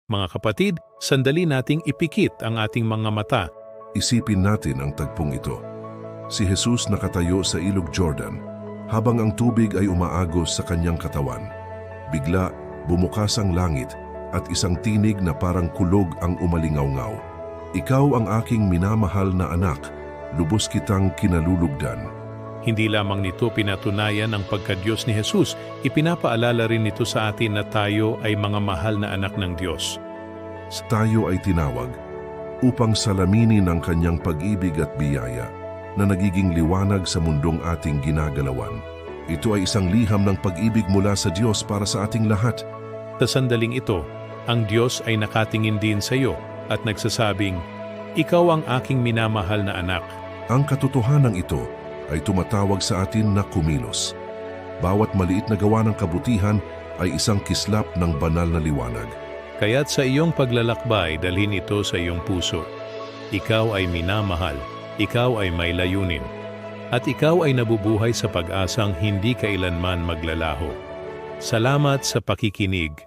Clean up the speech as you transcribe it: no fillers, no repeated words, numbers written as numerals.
Mga kapatid, sandali nating ipikit ang ating mga mata. Isipin natin ang tagpong ito. Si Jesus nakatayo sa ilog Jordan habang ang tubig ay umaagos sa kanyang katawan. Bigla, bumukas ang langit at isang tinig na parang kulog ang umalingaw-ngaw. Ikaw ang aking minamahal na anak, lubos kitang kinalulugdan. Hindi lamang nito pinatunayan ang pagka-Diyos ni Jesus, ipinapaalala rin nito sa atin na tayo ay mga mahal na anak ng Diyos. Tayo ay tinawag upang salaminin ang kanyang pag-ibig at biyaya na nagiging liwanag sa mundong ating ginagalawan. Ito ay isang liham ng pag-ibig mula sa Diyos para sa ating lahat. Sa sandaling ito, ang Diyos ay nakatingin din sa iyo at nagsasabing, "Ikaw ang aking minamahal na anak." Ang katotohanan ito ay tumatawag sa atin na kumilos. Bawat maliit na gawa ng kabutihan ay isang kislap ng banal na liwanag. Kaya't sa iyong paglalakbay, dalhin ito sa iyong puso. Ikaw ay minamahal, ikaw ay may layunin, at ikaw ay nabubuhay sa pag-asang hindi kailanman maglalaho. Salamat sa pakikinig.